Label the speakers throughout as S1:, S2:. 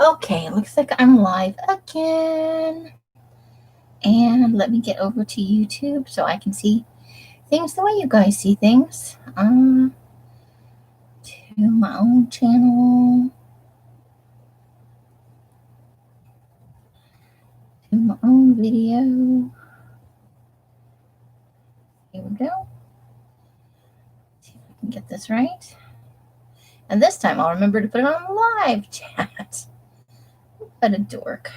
S1: Okay, looks like I'm live again. And let me get over to YouTube so I can see things the way you guys see things. To my own channel. To my own video. Here we go. See if I can get this right. And this time I'll remember to put it on live chat. What a dork.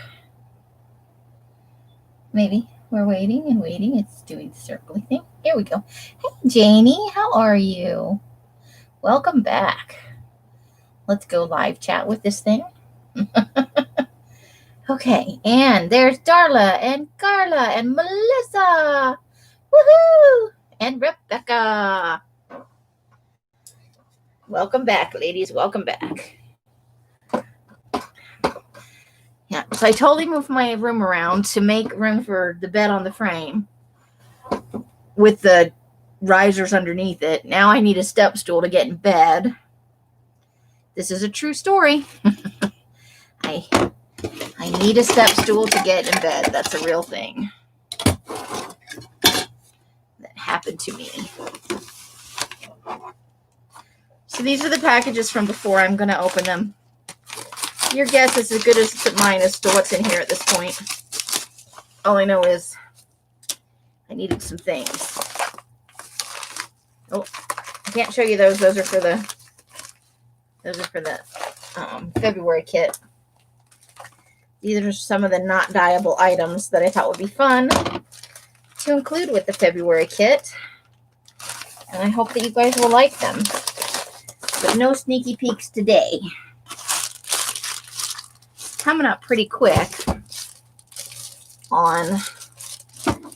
S1: Maybe. We're waiting and waiting. It's doing the circly thing. Here we go. Hey, Janie, how are you? Welcome back. Let's go live chat with this thing. Okay, and there's Darla and Carla and Melissa. Woohoo! And Rebecca. Welcome back, ladies. Welcome back. Yeah, so I totally moved my room around to make room for the bed on the frame with the risers underneath it. Now I need a step stool to get in bed. This is a true story. I need a step stool to get in bed. That's a real thing that happened to me. So these are the packages from before. I'm going to open them. Your guess is as good as mine as to what's in here at this point. All I know is I needed some things. Oh, I can't show you those. Those are for the February kit. These are some of the not dyeable items that I thought would be fun to include with the February kit. And I hope that you guys will like them. But no sneaky peeks today. Coming up pretty quick on,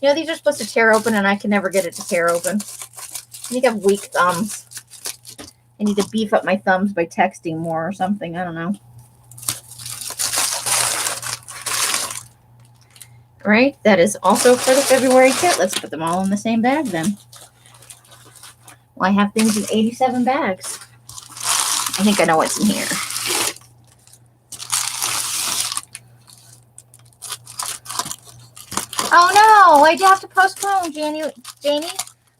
S1: these are supposed to tear open and I can never get it to tear open. I think I have weak thumbs. I need to beef up my thumbs by texting more or something. I don't know. All right, that is also for the February kit. Let's put them all in the same bag then. Well, I have things in 87 bags. I think I know what's in here. Oh no, I do have to postpone, Janie.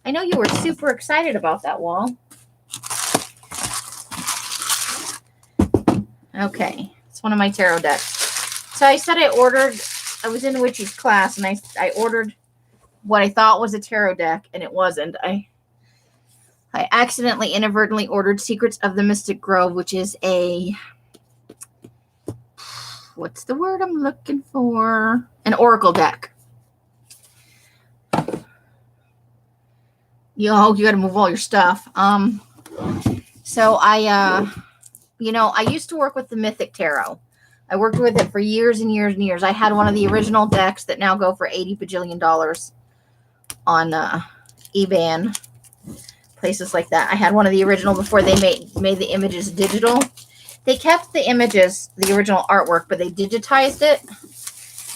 S1: I know you were super excited about that wall. Okay, it's one of my tarot decks. So I said I was in Witchy's class and I ordered what I thought was a tarot deck and it wasn't. I accidentally inadvertently ordered Secrets of the Mystic Grove, which is what's the word I'm looking for? An oracle deck. You got to move all your stuff. So I used to work with the Mythic Tarot. I worked with it for years and years and years. I had one of the original decks that now go for $80 bajillion on eBay and places like that. I had one of the original before they made the images digital. They kept the images, the original artwork, but they digitized it.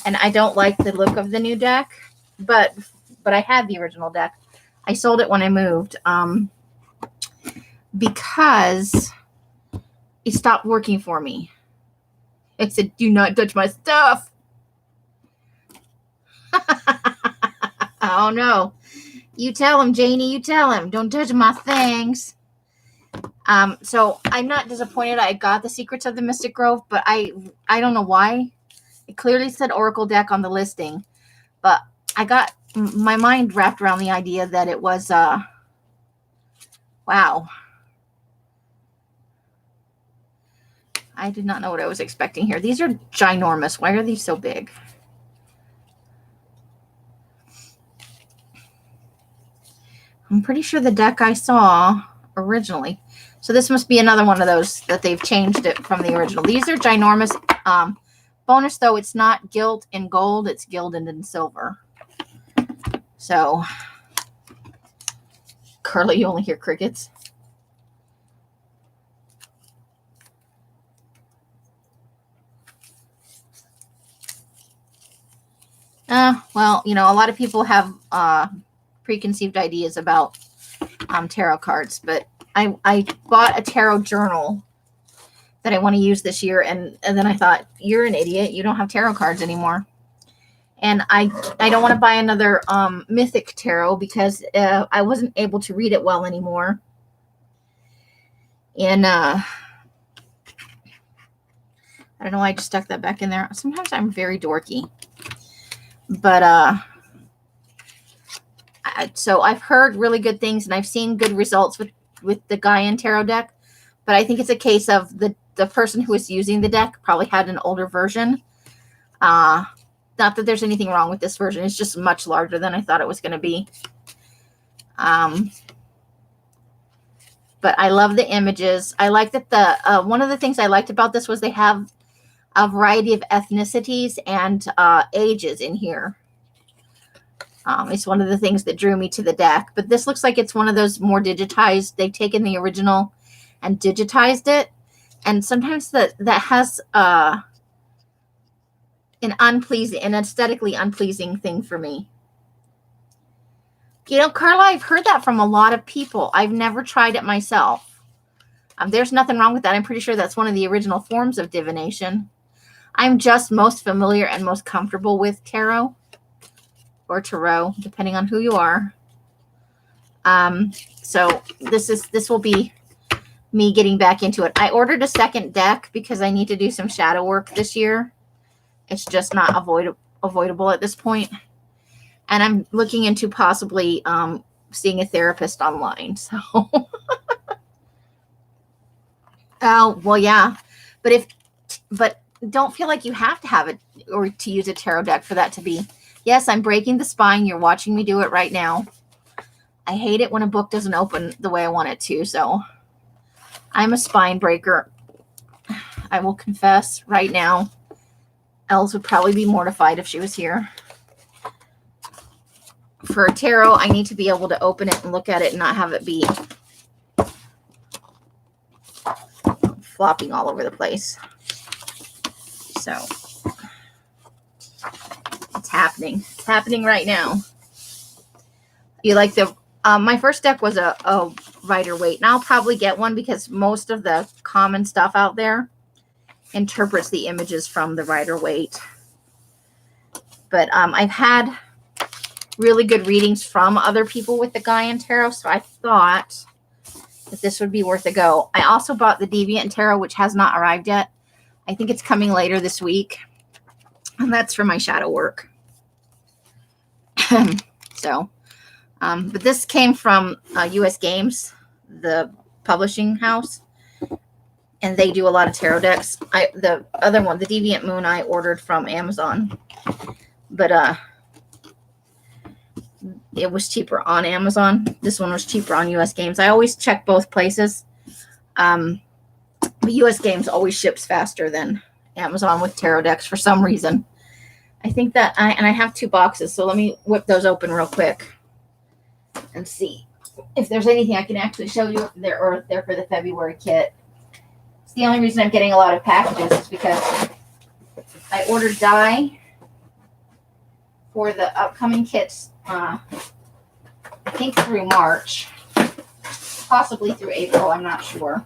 S1: And I don't like the look of the new deck, but I had the original deck. I sold it when I moved because it stopped working for me. It said, "Do not touch my stuff." Oh no. You tell him, Janie, you tell him. Don't touch my things. So I'm not disappointed I got the Secrets of the Mystic Grove, but I don't know why. It clearly said Oracle deck on the listing, but I got my mind wrapped around the idea that it was, wow. I did not know what I was expecting here. These are ginormous. Why are these so big? I'm pretty sure the deck I saw originally. So this must be another one of those that they've changed it from the original. These are ginormous. Bonus, though, it's not gilt in gold. It's gilded in silver. So, Carla, you only hear crickets. Well, a lot of people have preconceived ideas about tarot cards, but I bought a tarot journal that I want to use this year. And then I thought, you're an idiot. You don't have tarot cards anymore. And I don't want to buy another Mythic Tarot because I wasn't able to read it well anymore. And I don't know why I just stuck that back in there. Sometimes I'm very dorky. But so I've heard really good things, and I've seen good results with the Gaian Tarot deck. But I think it's a case of the person who was using the deck probably had an older version. Not that there's anything wrong with this version. It's just much larger than I thought it was going to be. But I love the images. I like that one of the things I liked about this was they have a variety of ethnicities and ages in here. It's one of the things that drew me to the deck. But this looks like it's one of those more digitized. They've taken the original and digitized it. And sometimes that has an aesthetically unpleasing thing for me. You know, Carla, I've heard that from a lot of people. I've never tried it myself. There's nothing wrong with that. I'm pretty sure that's one of the original forms of divination. I'm just most familiar and most comfortable with tarot or tarot, depending on who you are. So this will be me getting back into it. I ordered a second deck because I need to do some shadow work this year. It's just not avoidable at this point. And I'm looking into possibly seeing a therapist online. So, oh, well, yeah. But don't feel like you have to have it or to use a tarot deck for that to be. Yes, I'm breaking the spine. You're watching me do it right now. I hate it when a book doesn't open the way I want it to. So I'm a spine breaker. I will confess right now. Els would probably be mortified if she was here. For a tarot, I need to be able to open it and look at it and not have it be flopping all over the place. So it's happening. It's happening right now. You like the my first deck was a Rider-Waite, and I'll probably get one because most of the common stuff out there interprets the images from the Rider-Waite. But I've had really good readings from other people with the Gaian Tarot, so I thought that this would be worth a go. I also bought the Deviant Tarot, which has not arrived yet. I think it's coming later this week, and that's for my shadow work. So, but this came from US Games, the publishing house. And they do a lot of tarot decks. The other one, the Deviant Moon, I ordered from Amazon. But it was cheaper on Amazon. This one was cheaper on US Games. I always check both places. But US Games always ships faster than Amazon with tarot decks for some reason. I think that I have 2 boxes, so let me whip those open real quick and see if there's anything I can actually show you if they're for the February kit. It's the only reason I'm getting a lot of packages is because I ordered dye for the upcoming kits, I think through March, possibly through April, I'm not sure.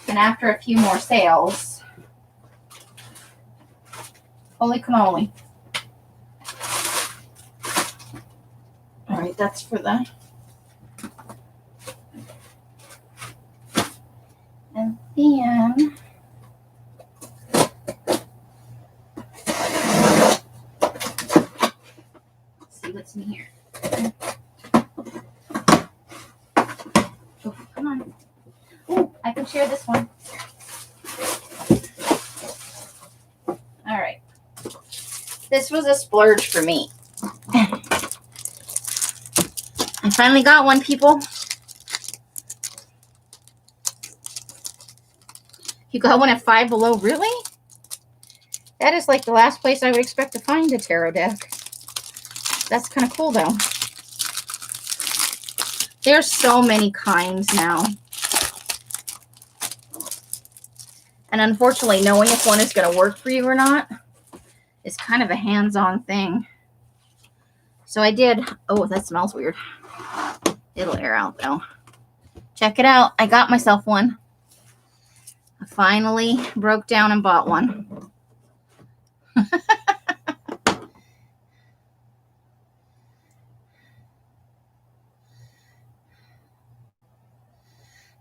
S1: And after a few more sales, holy cannoli. All right, that's for the... And then let's see what's in here. Oh, come on. Oh, I can share this one. All right. This was a splurge for me. I finally got one, people. You got one at Five Below? Really? That is like the last place I would expect to find a tarot deck. That's kind of cool, though. There's so many kinds now. And unfortunately, knowing if one is going to work for you or not is kind of a hands-on thing. So I did... Oh, that smells weird. It'll air out, though. Check it out. I got myself one. I finally broke down and bought one.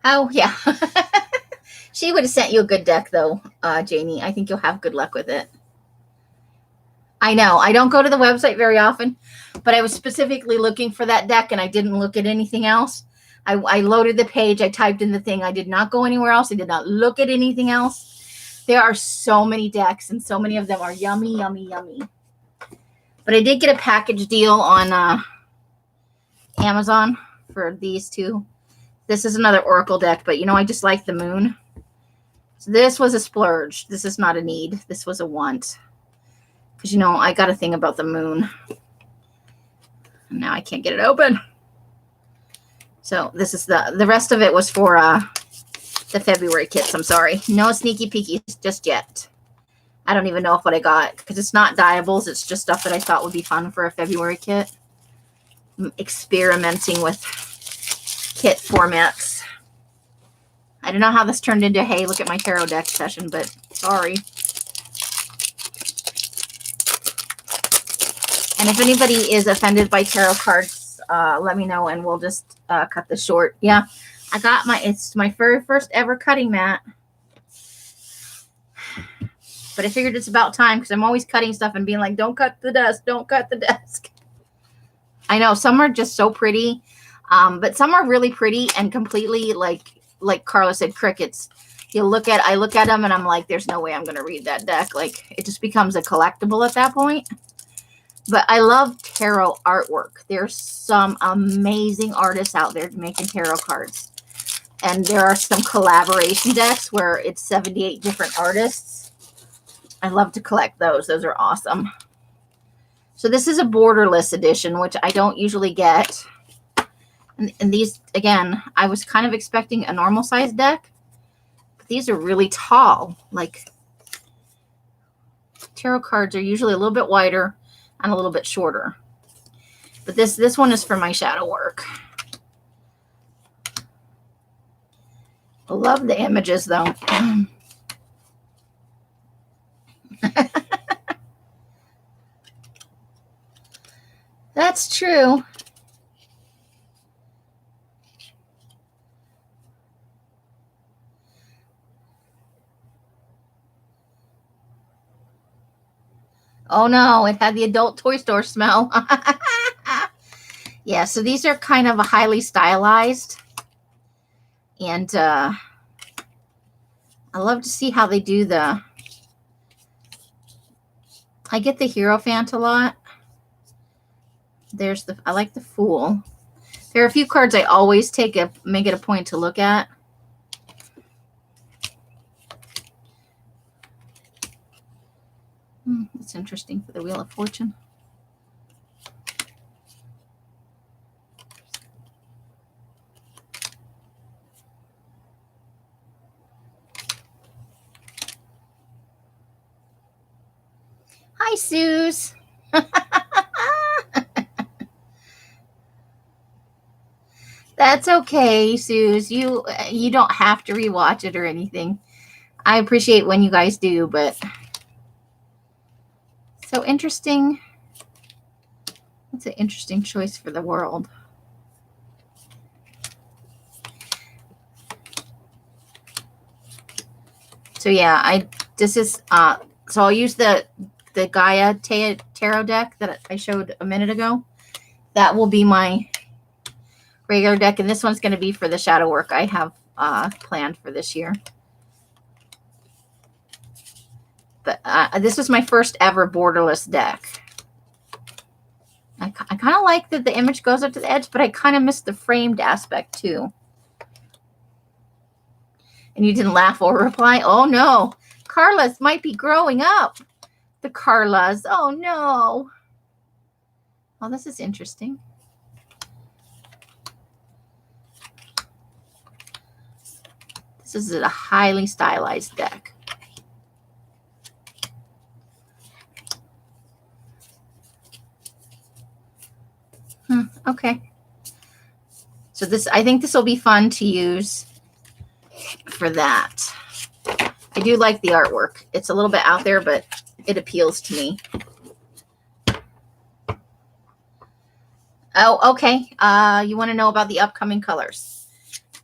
S1: Oh, yeah. She would have sent you a good deck, though, Janie. I think you'll have good luck with it. I know. I don't go to the website very often, but I was specifically looking for that deck, and I didn't look at anything else. I loaded the page. I typed in the thing. I did not go anywhere else. I did not look at anything else. There are so many decks, and so many of them are yummy, yummy, yummy. But I did get a package deal on Amazon for these two. This is another Oracle deck, but, I just like the moon. So this was a splurge. This is not a need. This was a want. Because, I got a thing about the moon. And now I can't get it open. So this is the rest of it was for the February kits. I'm sorry. No sneaky peekies just yet. I don't even know what I got. Because it's not dyeables. It's just stuff that I thought would be fun for a February kit. I'm experimenting with kit formats. I don't know how this turned into, hey, look at my tarot deck session, but sorry. And if anybody is offended by tarot cards, let me know and we'll just cut this short. Yeah, I got it's my very first ever cutting mat. But I figured it's about time because I'm always cutting stuff and being like, don't cut the desk, don't cut the desk. I know some are just so pretty, but some are really pretty and completely like Carla said, crickets. I look at them and I'm like, there's no way I'm going to read that deck. Like it just becomes a collectible at that point. But I love tarot artwork. There's some amazing artists out there making tarot cards. And there are some collaboration decks where it's 78 different artists. I love to collect those. Those are awesome. So this is a borderless edition, which I don't usually get. And these, again, I was kind of expecting a normal size deck. But these are really tall. Like, tarot cards are usually a little bit wider and a little bit shorter. But this one is for my shadow work. I love the images, though. That's true. Oh no, it had the adult toy store smell. Yeah, so these are kind of a highly stylized. And I love to see how they do I get the Hierophant a lot. I like the Fool. There are a few cards I always make it a point to look at. It's interesting for the Wheel of Fortune. Hi, Suze. That's okay, Suze. You don't have to rewatch it or anything. I appreciate when you guys do, but so interesting. That's an interesting choice for the world. So yeah, so I'll use the Gaia tarot deck that I showed a minute ago. That will be my regular deck, and this one's going to be for the shadow work I have planned for this year. But this was my first ever borderless deck. I kind of like that the image goes up to the edge, but I kind of miss the framed aspect too. And you didn't laugh or reply? Oh no, Carla's might be growing up. The Carlas. Oh no. Oh, this is interesting. This is a highly stylized deck. Okay. So this, I think this will be fun to use for that. I do like the artwork. It's a little bit out there, but it appeals to me. Oh, okay. You want to know about the upcoming colors.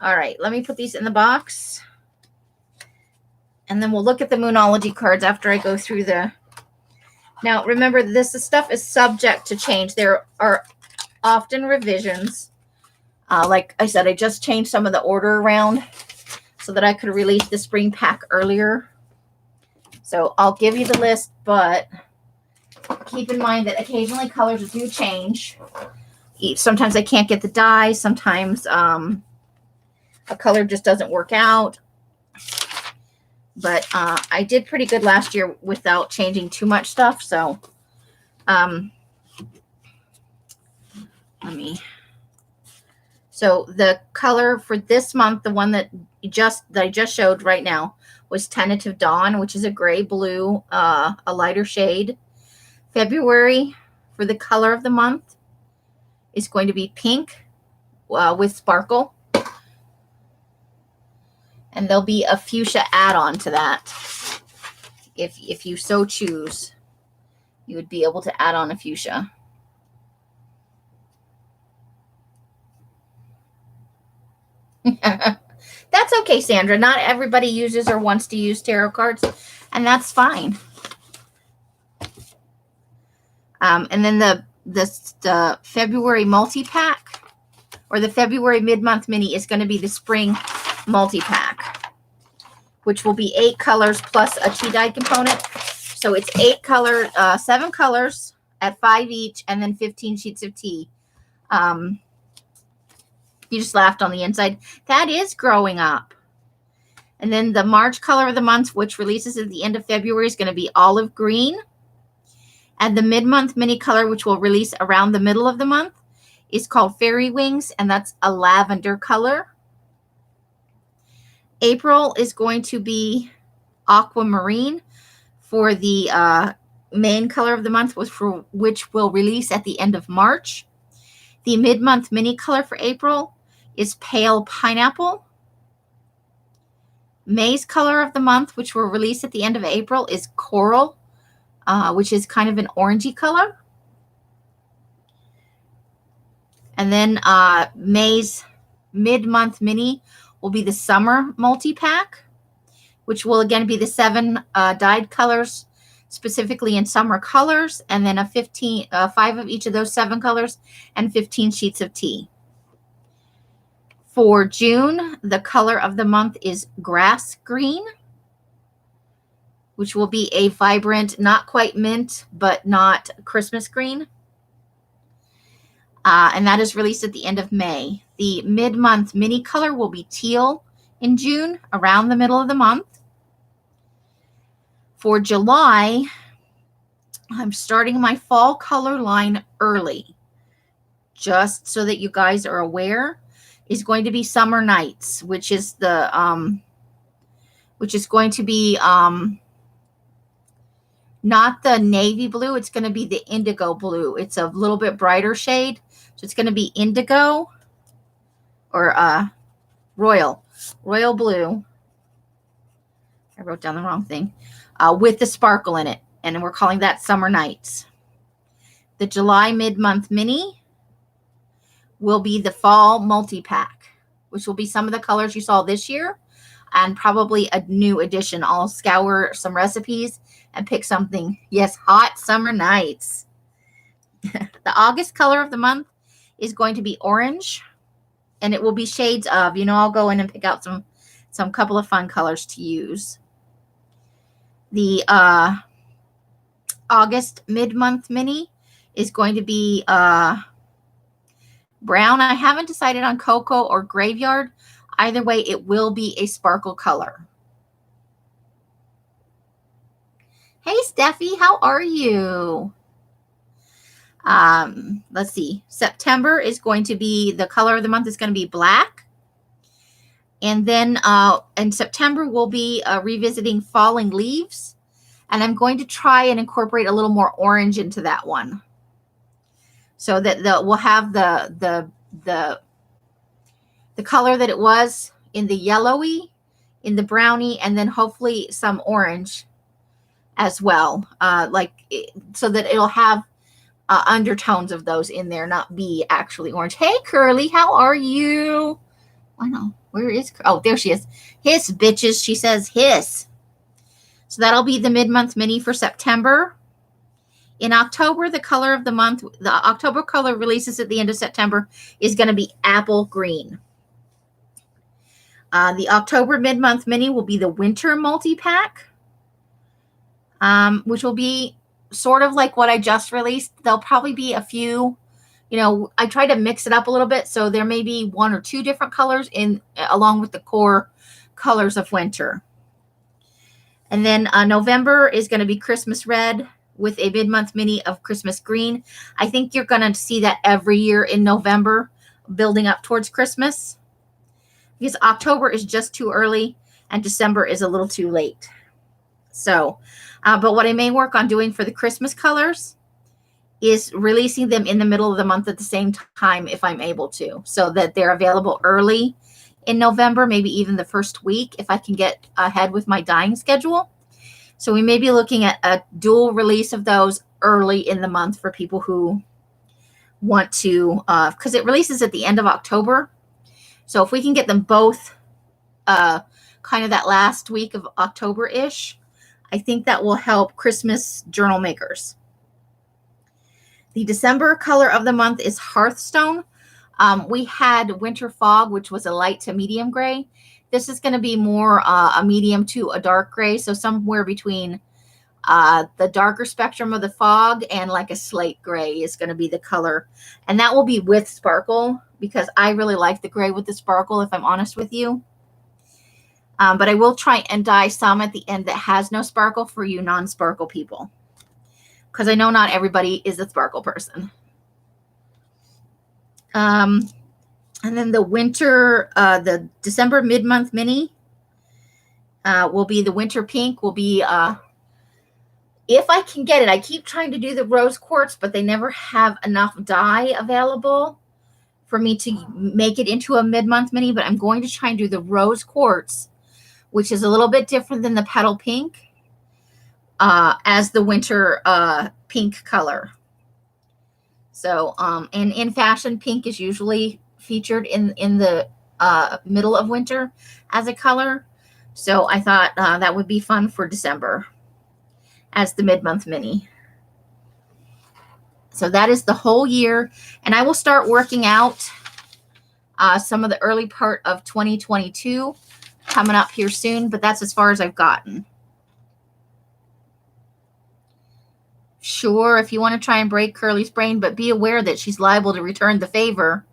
S1: All right, let me put these in the box. And then we'll look at the Moonology cards after I go through the... Now, remember, this stuff is subject to change. There are often revisions. Like I said, I just changed some of the order around so that I could release the spring pack earlier. So I'll give you the list, but keep in mind that occasionally colors do change. Sometimes I can't get the dye. Sometimes a color just doesn't work out. But I did pretty good last year without changing too much stuff. So So the color for this month, the one that I just showed right now, was Tentative Dawn, which is a gray blue, a lighter shade. February, for the color of the month, is going to be pink with sparkle. And there'll be a fuchsia add-on to that. If you so choose, you would be able to add on a fuchsia. That's okay, Sandra. Not everybody uses or wants to use tarot cards, and that's fine. And then the February multi-pack, or the February mid-month mini, is going to be the spring multi-pack, which will be 8 colors plus a tea dye component. So it's 7 colors at 5 each, and then 15 sheets of tea. You just laughed on the inside. That is growing up. And then the March color of the month, which releases at the end of February, is going to be olive green. And the mid-month mini color, which will release around the middle of the month, is called Fairy Wings, and that's a lavender color. April is going to be aquamarine for the main color of the month, which will release at the end of March. The mid-month mini color for April is pale pineapple. May's color of the month, which will release at the end of April, is coral, which is kind of an orangey color. And then May's mid-month mini will be the summer multi-pack, which will again be the 7 dyed colors, specifically in summer colors, and then 5 of each of those 7 colors, and 15 sheets of tea. For June, the color of the month is grass green, which will be a vibrant, not quite mint, but not Christmas green. And that is released at the end of May. The mid-month mini color will be teal in June, around the middle of the month. For July, I'm starting my fall color line early, just so that you guys are aware. Is going to be Summer Nights, which is going to be not the navy blue. It's going to be the indigo blue. It's a little bit brighter shade, so it's going to be indigo or royal blue. I wrote down the wrong thing. With the sparkle in it, and we're calling that Summer Nights. The July mid-month mini will be the fall multi-pack, which will be some of the colors you saw this year and probably a new addition. I'll scour some recipes and pick something. Yes, hot summer nights. The August color of the month is going to be orange, and it will be shades of, I'll go in and pick out some couple of fun colors to use. The August mid-month mini is going to be brown. I haven't decided on cocoa or graveyard. Either way, it will be a sparkle color. Hey, Steffi, how are you? Let's see. September is going to be, the color of the month is going to be black. And then in September, we'll be revisiting Falling Leaves. And I'm going to try and incorporate a little more orange into that one, so that we'll have the the color that it was in the yellowy, in the brownie, and then hopefully some orange as well. So that it'll have undertones of those in there, not be actually orange. Hey, Curly, how are you? I know. Where is, oh, there she is. Hiss, bitches. She says hiss. So that'll be the mid-month mini for September. In October, the color of the month, the October color releases at the end of September, is going to be apple green. The October mid-month mini will be the winter multi-pack, which will be sort of like what I just released. There'll probably be a few, I try to mix it up a little bit. So there may be 1 or 2 different colors along with the core colors of winter. And then November is going to be Christmas red with a mid-month mini of Christmas green. I think you're going to see that every year in November, building up towards Christmas. Because October is just too early and December is a little too late. So, but what I may work on doing for the Christmas colors is releasing them in the middle of the month at the same time if I'm able to, so that they're available early in November, maybe even the first week if I can get ahead with my dyeing schedule. So we may be looking at a dual release of those early in the month for people who want to, because it releases at the end of October. So if we can get them both kind of that last week of October-ish, I think that will help Christmas journal makers. The December color of the month is Hearthstone. We had Winter Fog, which was a light to medium gray. This is going to be more a medium to a dark gray, so somewhere between the darker spectrum of the fog and like a slate gray is going to be the color. And that will be with sparkle, because I really like the gray with the sparkle, if I'm honest with you. But I will try and dye some at the end that has no sparkle for you non-sparkle people, because I know not everybody is a sparkle person. And then the winter, the December mid-month mini will be the winter pink. Will be, if I can get it, I keep trying to do the rose quartz, but they never have enough dye available for me to make it into a mid-month mini. But I'm going to try and do the rose quartz, which is a little bit different than the petal pink, as the winter pink color. So, and in fashion, pink is usually featured in the middle of winter as a color. So I thought that would be fun for December as the mid-month mini. So that is the whole year. And I will start working out some of the early part of 2022 coming up here soon, but that's as far as I've gotten. Sure, if you want to try and break Curly's brain, but be aware that she's liable to return the favor.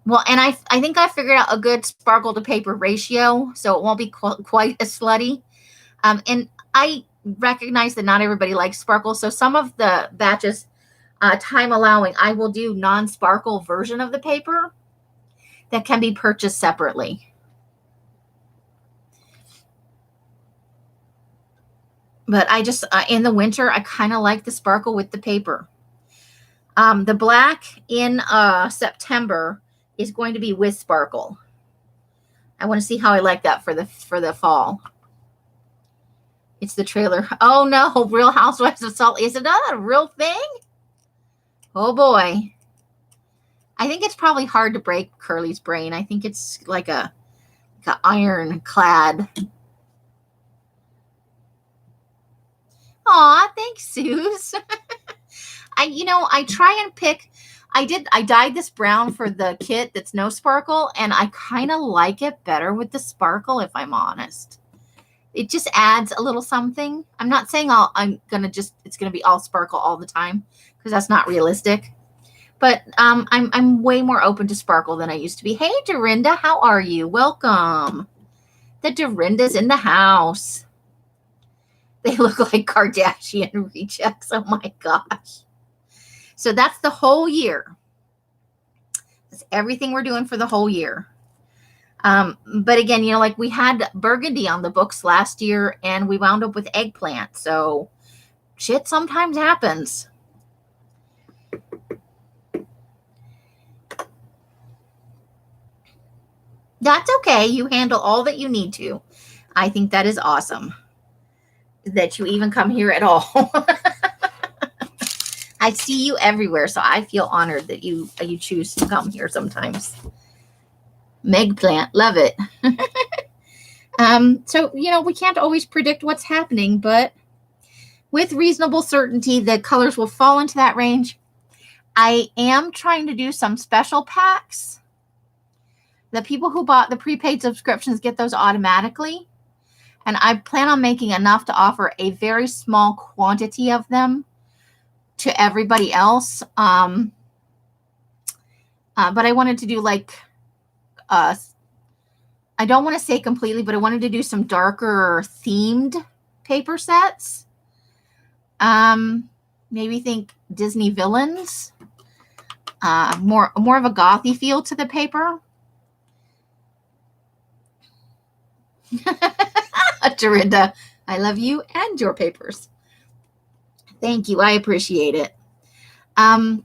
S1: Well, and I think I figured out a good sparkle to paper ratio, so it won't be quite as slutty. And I recognize that not everybody likes sparkle, so some of the batches, time allowing, I will do non-sparkle version of the paper that can be purchased separately. But I just, in the winter, I kind of like the sparkle with the paper. The black in September is going to be with sparkle. I want to see how I like that for the fall. It's the trailer. Oh no, Real Housewives of Salt. Is it not a real thing? Oh boy. I think it's probably hard to break Curly's brain. I think it's like a ironclad. Aw, thanks, Suze. I try and pick. I dyed this brown for the kit that's no sparkle, and I kind of like it better with the sparkle, if I'm honest. It just adds a little something. I'm not saying it's gonna be all sparkle all the time, because that's not realistic. But I'm way more open to sparkle than I used to be. Hey, Dorinda, how are you? Welcome. The Dorinda's in the house. They look like Kardashian rejects. Oh my gosh. So that's the whole year. That's everything we're doing for the whole year. But again, like we had burgundy on the books last year and we wound up with eggplant. So shit sometimes happens. That's okay. You handle all that you need to. I think that is awesome that you even come here at all. I see you everywhere, so I feel honored that you choose to come here sometimes. Meg plant, love it. So we can't always predict what's happening, but with reasonable certainty, the colors will fall into that range. I am trying to do some special packs. The people who bought the prepaid subscriptions get those automatically. And I plan on making enough to offer a very small quantity of them to everybody else. But I wanted to do I don't want to say completely, but I wanted to do some darker themed paper sets. Maybe think Disney villains. More of a gothy feel to the paper. Dorinda, I love you and your papers. Thank you. I appreciate it. But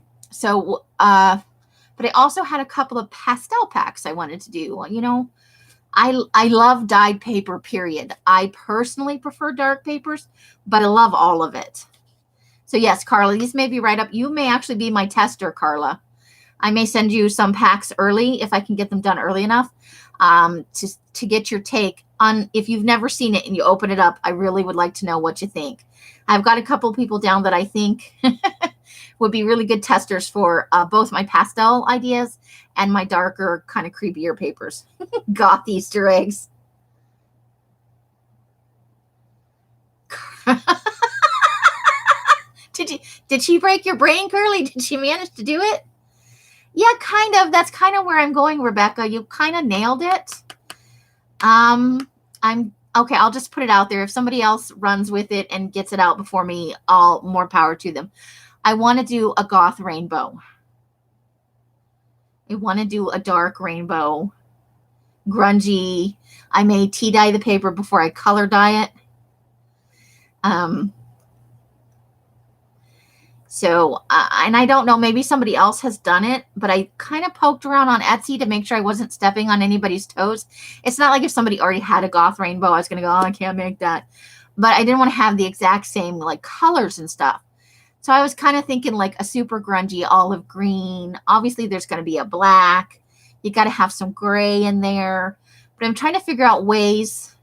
S1: I also had a couple of pastel packs I wanted to do. I love dyed paper, period. I personally prefer dark papers, but I love all of it. So yes, Carla, these may be right up. You may actually be my tester, Carla. I may send you some packs early if I can get them done early enough to get your take on. If you've never seen it and you open it up, I really would like to know what you think. I've got a couple of people down that I think would be really good testers for both my pastel ideas and my darker, kind of creepier papers. Goth Easter eggs. Did she break your brain, Curly? Did she manage to do it? Yeah, kind of. That's kind of where I'm going, Rebecca. You kind of nailed it. I'm okay. I'll just put it out there. If somebody else runs with it and gets it out before me, all more power to them. I want to do a goth rainbow. I want to do a dark rainbow, grungy. I may tea dye the paper before I color dye it. And I don't know, maybe somebody else has done it, but I kind of poked around on Etsy to make sure I wasn't stepping on anybody's toes. It's not like if somebody already had a goth rainbow, I was going to go, oh, I can't make that. But I didn't want to have the exact same like colors and stuff. So I was kind of thinking like a super grungy olive green. Obviously, there's going to be a black. You got to have some gray in there. But I'm trying to figure out ways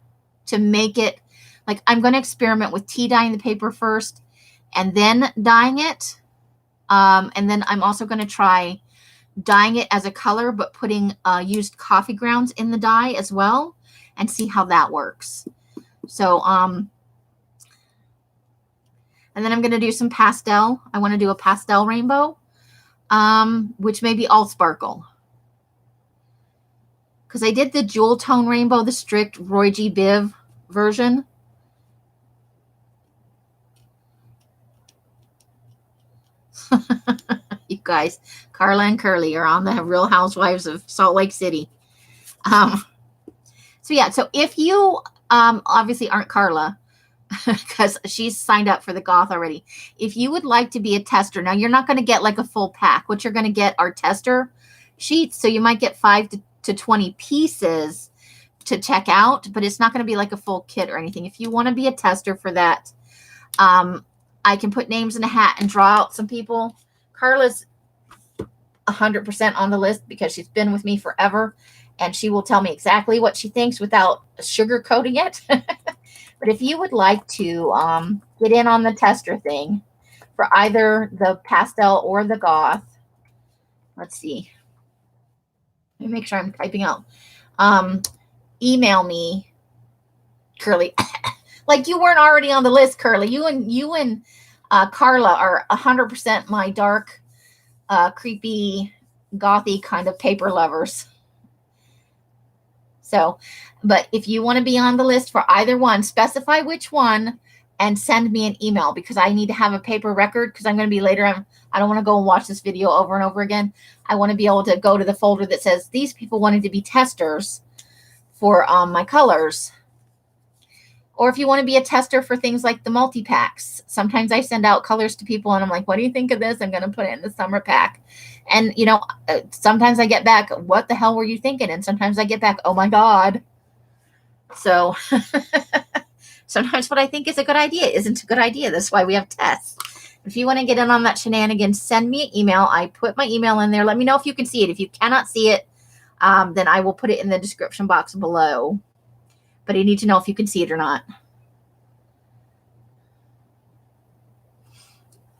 S1: to make it like I'm going to experiment with tea dyeing the paper first and then dyeing it. And then I'm also going to try dyeing it as a color, but putting used coffee grounds in the dye as well and see how that works. So, and then I'm going to do some pastel. I want to do a pastel rainbow, which may be all sparkle. Because I did the jewel tone rainbow, the strict Roy G. Biv version. You guys, Carla and Curly are on the Real Housewives of Salt Lake City. So if you obviously aren't Carla, because she's signed up for the goth already. If you would like to be a tester, now you're not going to get like a full pack. What you're going to get are tester sheets. So you might get 5 to 20 pieces to check out, but it's not going to be like a full kit or anything. If you want to be a tester for that, I can put names in a hat and draw out some people. Carla's 100% on the list because she's been with me forever and she will tell me exactly what she thinks without sugarcoating it. But if you would like to get in on the tester thing for either the pastel or the goth, let's see. Let me make sure I'm typing out. Email me, Curly. Like you weren't already on the list, Curly. You and Carla are 100% my dark, creepy, gothy kind of paper lovers. So, but if you want to be on the list for either one, specify which one and send me an email because I need to have a paper record because I'm going to be later. I don't want to go and watch this video over and over again. I want to be able to go to the folder that says these people wanted to be testers for my colors. Or if you want to be a tester for things like the multi-packs, sometimes I send out colors to people and I'm like, what do you think of this? I'm going to put it in the summer pack. And, you know, sometimes I get back, what the hell were you thinking? And sometimes I get back, oh my God. So sometimes what I think is a good idea isn't a good idea. That's why we have tests. If you want to get in on that shenanigans, send me an email. I put my email in there. Let me know if you can see it. If you cannot see it, then I will put it in the description box below. But I need to know if you can see it or not.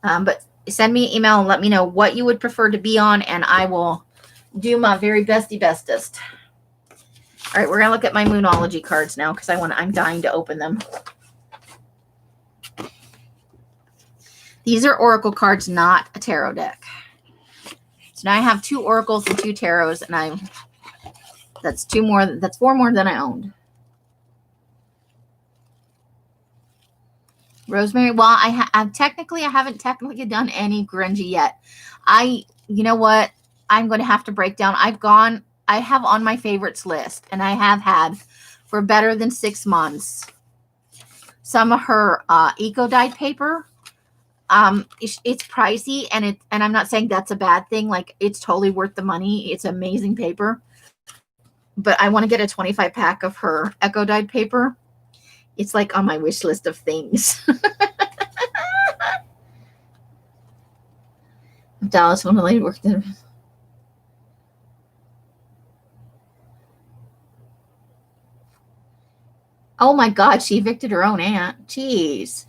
S1: But send me an email and let me know what you would prefer to be on, and I will do my very bestest. All right, we're gonna look at my Moonology cards now because I'm dying to open them. These are Oracle cards, not a tarot deck. So now I have 2 Oracles and 2 Tarots, and that's 4 more than I owned. Rosemary, well, I haven't technically done any grungy yet. You know what? I'm going to have to break down. I have on my favorites list, and I have had for better than 6 months, some of her eco-dyed paper. It's pricey, and I'm not saying that's a bad thing. Like, it's totally worth the money. It's amazing paper. But I want to get a 25 pack of her eco-dyed paper. It's like on my wish list of things. Dallas, when a lady worked in. Oh my God, she evicted her own aunt. Jeez.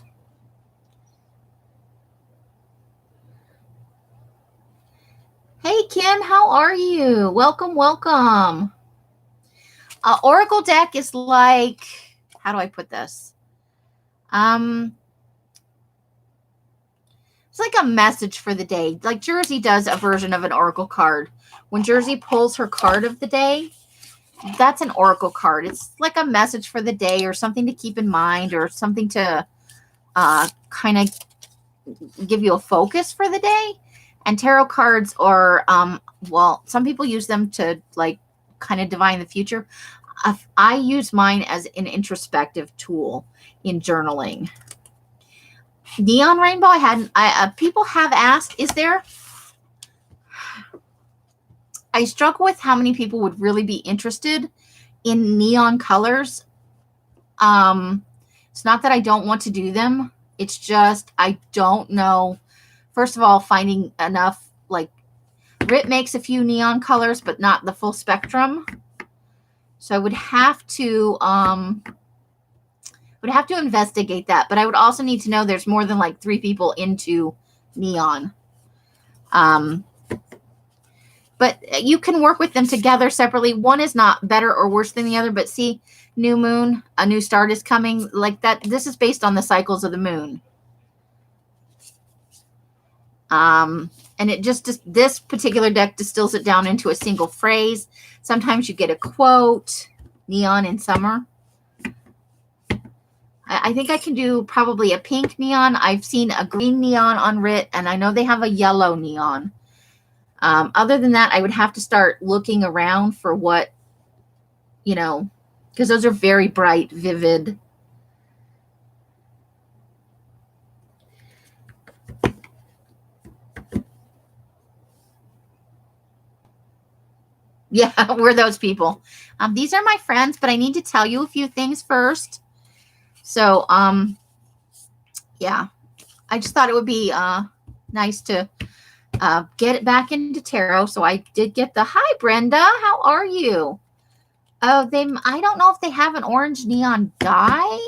S1: Hey Kim, how are you? Welcome, welcome. Oracle deck is like, how do I put this? It's like a message for the day. Like Jersey does a version of an Oracle card. When Jersey pulls her card of the day, that's an Oracle card. It's like a message for the day or something to keep in mind or something to kind of give you a focus for the day. And tarot cards are, well, some people use them to like kind of divine the future. I use mine as an introspective tool in journaling. Neon rainbow, people have asked, is there? I struggle with how many people would really be interested in neon colors. It's not that I don't want to do them. It's just, I don't know. First of all, finding enough, like Rit makes a few neon colors, but not the full spectrum. So I would have to investigate that, but I would also need to know there's more than like 3 people into neon. But you can work with them together separately. One is not better or worse than the other, but see, new moon, a new start is coming like that. This is based on the cycles of the moon. And it this particular deck distills it down into a single phrase. Sometimes you get a quote, neon in summer. I think I can do probably a pink neon. I've seen a green neon on Rit, and I know they have a yellow neon. Other than that, I would have to start looking around for what, because those are very bright, vivid. Yeah, we're those people. These are my friends, but I need to tell you a few things first. So, yeah, I just thought it would be nice to get it back into tarot. So I did get hi, Brenda. How are you? Oh, I don't know if they have an orange neon dye,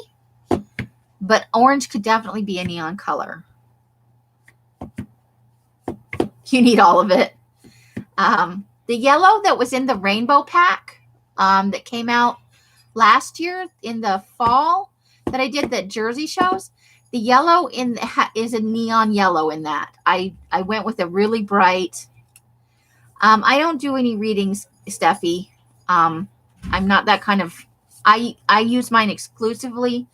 S1: but orange could definitely be a neon color. You need all of it. The yellow that was in the rainbow pack that came out last year in the fall that I did that Jersey shows, the yellow is a neon yellow in that. I went with a really bright. I don't do any readings, Steffi. I'm not that kind of. I use mine exclusively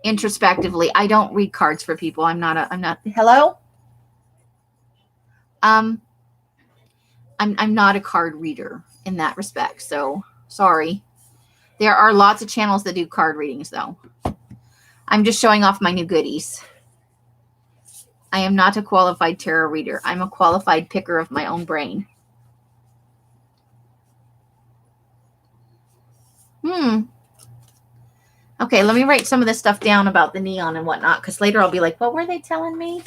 S1: introspectively. I don't read cards for people. I'm not. Hello. I'm not a card reader in that respect. So sorry. There are lots of channels that do card readings though. I'm just showing off my new goodies. I am not a qualified tarot reader. I'm a qualified picker of my own brain. Okay, let me write some of this stuff down about the neon and whatnot, because later I'll be like, what were they telling me?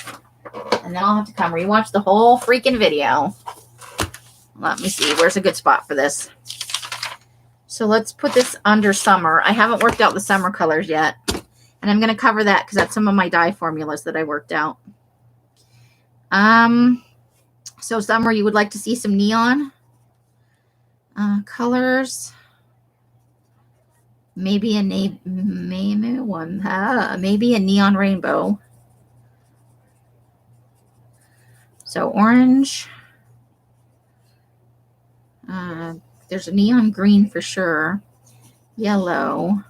S1: And then I'll have to come rewatch the whole freaking video. Let me see. Where's a good spot for this? So let's put this under summer. I haven't worked out the summer colors yet. And I'm going to cover that because that's some of my dye formulas that I worked out. So summer, you would like to see some neon colors. Maybe a maybe a neon rainbow. So orange. There's a neon green for sure. Yellow.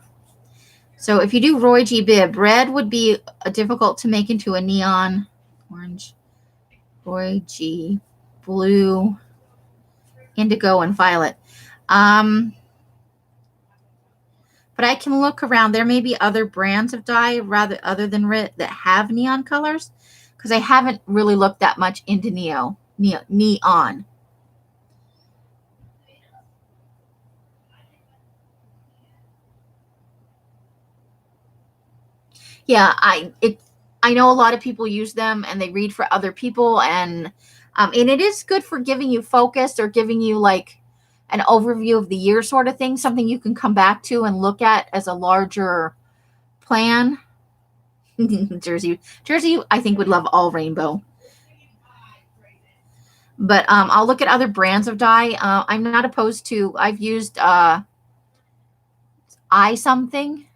S1: So if you do Roy G. Bibb, red would be difficult to make into a neon. Orange, Roy G. Blue, indigo, and violet. But I can look around. There may be other brands of dye other than red that have neon colors, because I haven't really looked that much into neon. Yeah, I know a lot of people use them and they read for other people, and it is good for giving you focus or giving you like an overview of the year sort of thing, something you can come back to and look at as a larger plan. Jersey, I think would love all rainbow. But I'll look at other brands of dye. I'm not opposed to, I've used I something,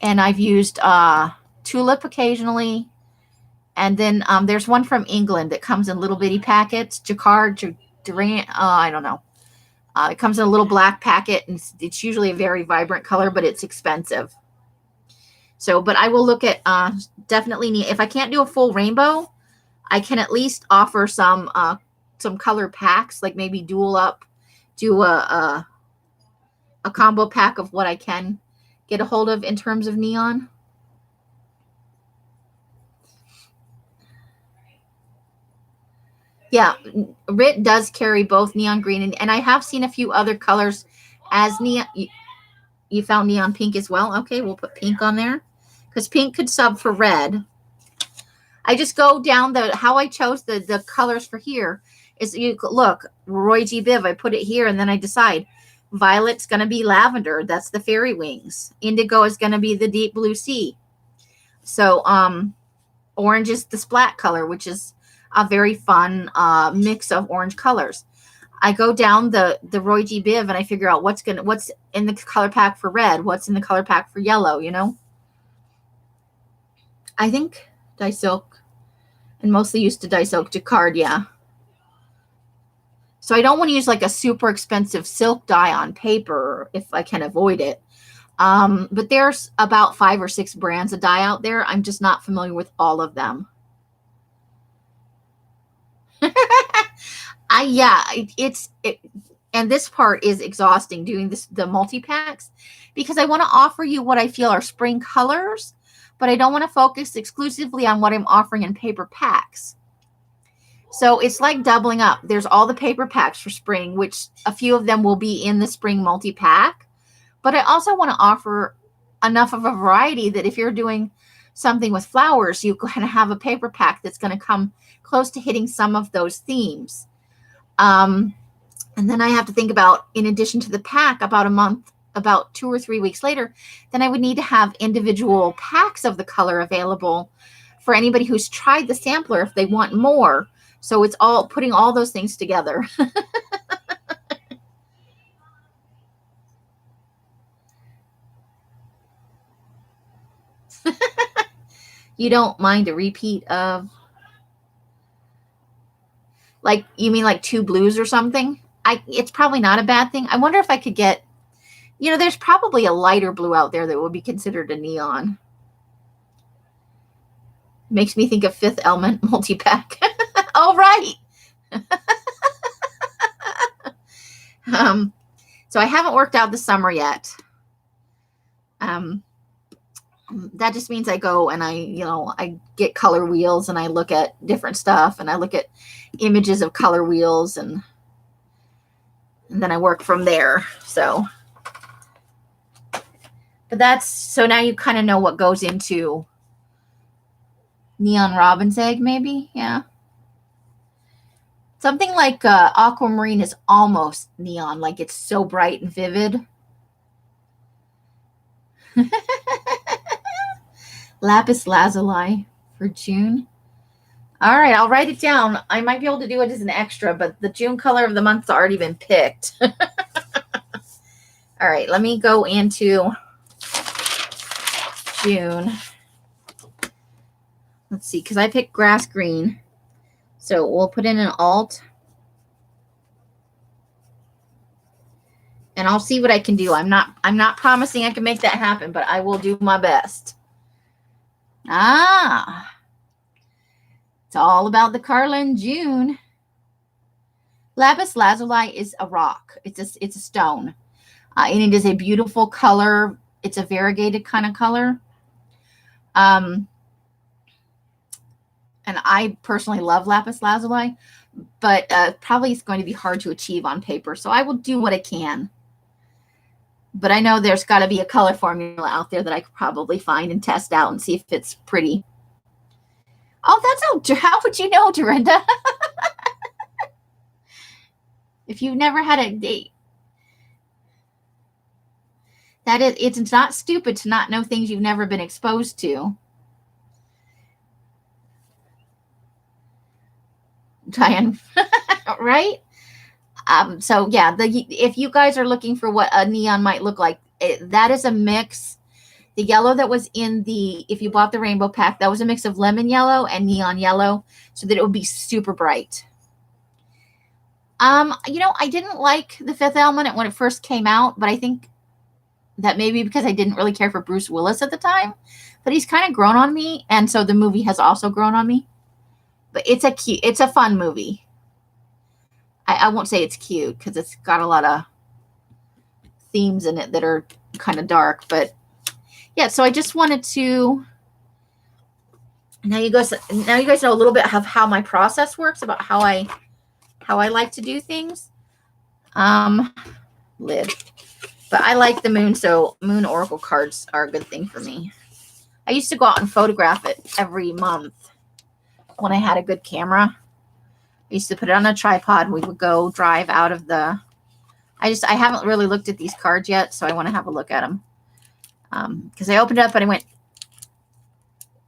S1: and I've used tulip occasionally. And then there's one from England that comes in little bitty packets. Jacquard, Durant, I don't know. It comes in a little black packet, and it's usually a very vibrant color, but it's expensive. So, but I will look at definitely if I can't do a full rainbow, I can at least offer some color packs, like maybe dual up, do a combo pack of what I can get a hold of in terms of neon. Yeah, RIT does carry both neon green, and I have seen a few other colors as neon. You found neon pink as well? Okay, we'll put pink on there, because pink could sub for red. I just go down how I chose the colors for here is, you look, Roy G. Biv, I put it here, and then I decide violet's going to be lavender. That's the fairy wings. Indigo is going to be the deep blue sea. So orange is the splat color, which is a very fun mix of orange colors. I go down the Roy G. Biv and I figure out what's in the color pack for red, what's in the color pack for yellow, you know. I think dye silk, and mostly used to dye silk jacquard, yeah. So I don't want to use like a super expensive silk dye on paper if I can avoid it. But there's about 5 or 6 brands of dye out there. I'm just not familiar with all of them. And this part is exhausting, doing the multi-packs, because I want to offer you what I feel are spring colors, but I don't want to focus exclusively on what I'm offering in paper packs. So it's like doubling up. There's all the paper packs for spring, which a few of them will be in the spring multi-pack, but I also want to offer enough of a variety that if you're doing something with flowers, you can have a paper pack that's going to come close to hitting some of those themes. And then I have to think about, in addition to the pack, about 2 or 3 weeks later, then I would need to have individual packs of the color available for anybody who's tried the sampler if they want more. So it's all putting all those things together. You don't mind a repeat of, like, you mean like 2 blues or something? It's probably not a bad thing. I wonder if I could get, there's probably a lighter blue out there that would be considered a neon. Makes me think of Fifth Element multi-pack. Oh, right. So I haven't worked out the summer yet. that just means I go and I get color wheels and I look at different stuff and I look at images of color wheels and then I work from there. So, but so now you kind of know what goes into Neon Robin's egg, maybe. Yeah. Something like aquamarine is almost neon, like it's so bright and vivid. Lapis lazuli for June. All right, I'll write it down. I might be able to do it as an extra, but the June color of the month's already been picked. All right, let me go into June. Let's see, because I picked grass green. So we'll put in an alt. And I'll see what I can do. I'm not promising I can make that happen, but I will do my best. It's all about the Carla in June. Lapis lazuli is a rock. It's a stone. And it is a beautiful color. It's a variegated kind of color. And I personally love lapis lazuli, but probably it's going to be hard to achieve on paper. So I will do what I can. But I know there's got to be a color formula out there that I could probably find and test out and see if it's pretty. Oh, how would you know, Dorinda? If you've never had a date. It's not stupid to not know things you've never been exposed to. Diane, right? So yeah, if you guys are looking for what a neon might look like, that is a mix. The yellow that was if you bought the rainbow pack, that was a mix of lemon yellow and neon yellow, so that it would be super bright. I didn't like The Fifth Element when it first came out, but I think that maybe because I didn't really care for Bruce Willis at the time, but he's kind of grown on me, and so the movie has also grown on me. But it's a fun movie. I won't say it's cute because it's got a lot of themes in it that are kind of dark, but yeah. So I just wanted to. Now you guys know a little bit of how my process works, about how I like to do things. Lid, but I like the moon, so moon oracle cards are a good thing for me. I used to go out and photograph it every month when I had a good camera. I used to put it on a tripod. We would go drive out of the. I haven't really looked at these cards yet, so I want to have a look at them. Because I opened it up and I went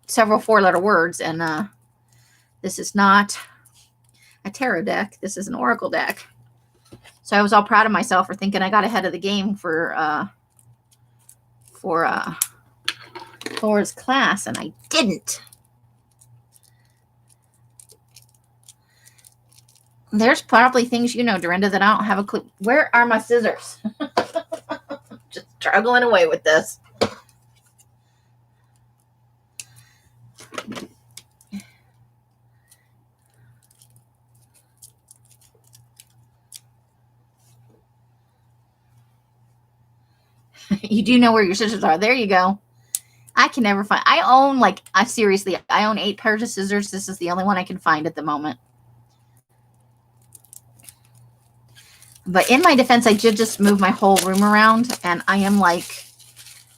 S1: several 4-letter words, and this is not a tarot deck. This is an oracle deck. So I was all proud of myself for thinking I got ahead of the game for Thor's class, and I didn't. There's probably things Dorinda, that I don't have a clue. Where are my scissors? Just struggling away with this. You do know where your scissors are. There you go. I can never find. I own seriously, I own 8 pairs of scissors. This is the only one I can find at the moment. But in my defense, I did just move my whole room around, and I am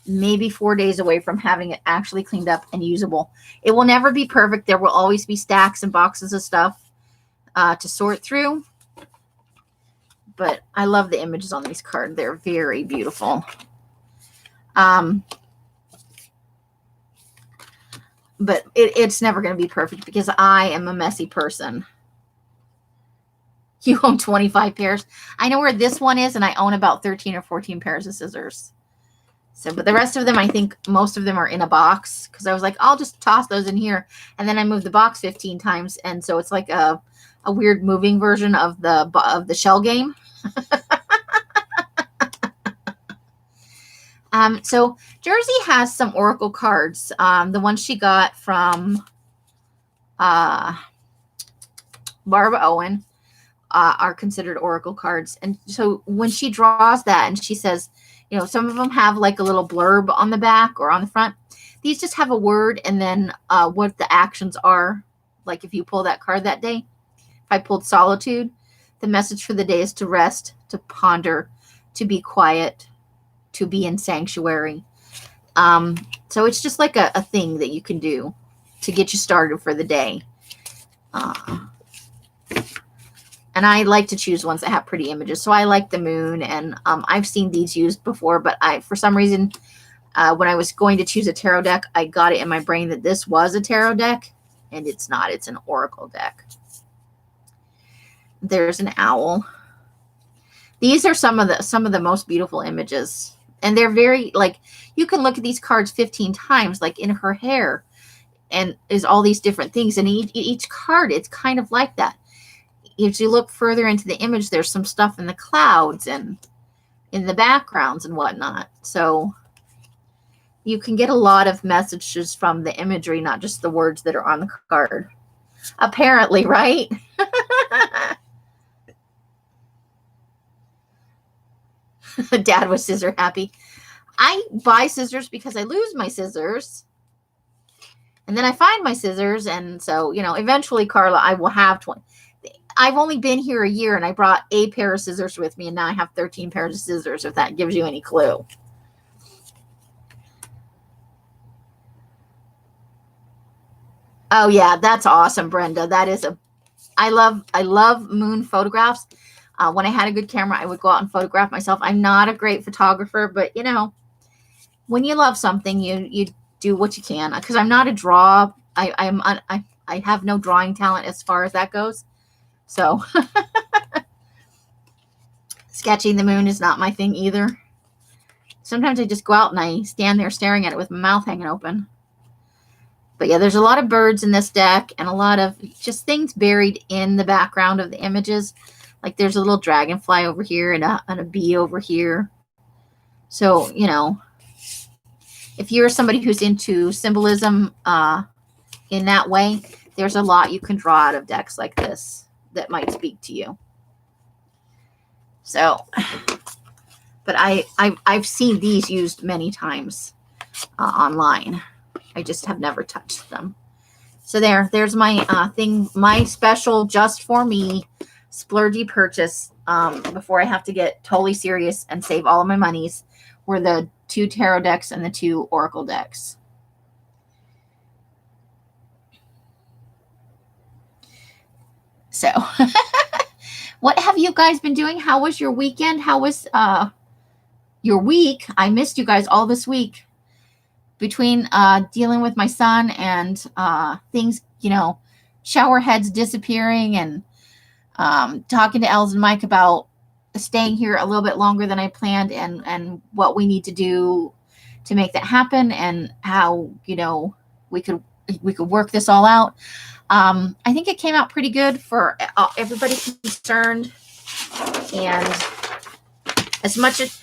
S1: maybe 4 days away from having it actually cleaned up and usable. It will never be perfect. There will always be stacks and boxes of stuff to sort through. But I love the images on these cards. They're very beautiful. But it's never going to be perfect because I am a messy person. You own 25 pairs. I know where this one is, and I own about 13 or 14 pairs of scissors. So, but the rest of them, I think most of them are in a box, because I was like, I'll just toss those in here. And then I moved the box 15 times. And so it's like a weird moving version of the shell game. So Jersey has some oracle cards. The one she got from Barbara Owen. are considered oracle cards. And so when she draws that and she says, some of them have like a little blurb on the back or on the front. These just have a word and then what the actions are. Like if you pull that card that day, if I pulled solitude, the message for the day is to rest, to ponder, to be quiet, to be in sanctuary. So it's just like a thing that you can do to get you started for the day. And I like to choose ones that have pretty images. So I like the moon, and I've seen these used before, but for some reason, when I was going to choose a tarot deck, I got it in my brain that this was a tarot deck, and it's not. It's an oracle deck. There's an owl. These are some of the most beautiful images. And they're very, like, you can look at these cards 15 times, like in her hair, and is all these different things. And each card, it's kind of like that. If you look further into the image, there's some stuff in the clouds and in the backgrounds and whatnot. So you can get a lot of messages from the imagery, not just the words that are on the card. Apparently, right? Dad was scissor happy. I buy scissors because I lose my scissors. And then I find my scissors. And so, eventually, Carla, I will have 20. I've only been here a year and I brought a pair of scissors with me, and now I have 13 pairs of scissors, if that gives you any clue. Oh yeah, that's awesome, Brenda. That is I love moon photographs. When I had a good camera, I would go out and photograph myself. I'm not a great photographer, but when you love something, you do what you can. Because I'm not a draw. I have no drawing talent as far as that goes. So sketching the moon is not my thing either. Sometimes I just go out and I stand there staring at it with my mouth hanging open. But yeah, there's a lot of birds in this deck and a lot of just things buried in the background of the images. Like there's a little dragonfly over here and a bee over here. So, if you're somebody who's into symbolism in that way, there's a lot you can draw out of decks like this that might speak to you. So, but I've seen these used many times online. I just have never touched them. So there's my thing, my special just for me splurgy purchase before I have to get totally serious and save all of my monies were the 2 tarot decks and the 2 oracle decks. So what have you guys been doing? How was your weekend? How was your week? I missed you guys all this week. Between dealing with my son and things, shower heads disappearing and talking to Els and Mike about staying here a little bit longer than I planned and what we need to do to make that happen and how, we could work this all out. I think it came out pretty good for everybody concerned. And as much as,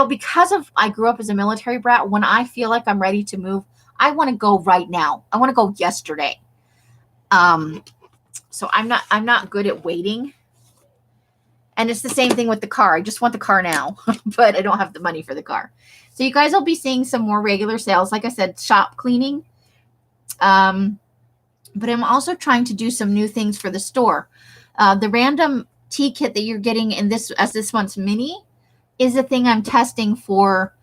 S1: because I grew up as a military brat, when I feel like I'm ready to move, I want to go right now. I want to go yesterday. So I'm not good at waiting. And it's the same thing with the car. I just want the car now, but I don't have the money for the car. So you guys will be seeing some more regular sales. Like I said, shop cleaning. But I'm also trying to do some new things for the store. The random tea kit that you're getting in this month's mini is a thing I'm testing for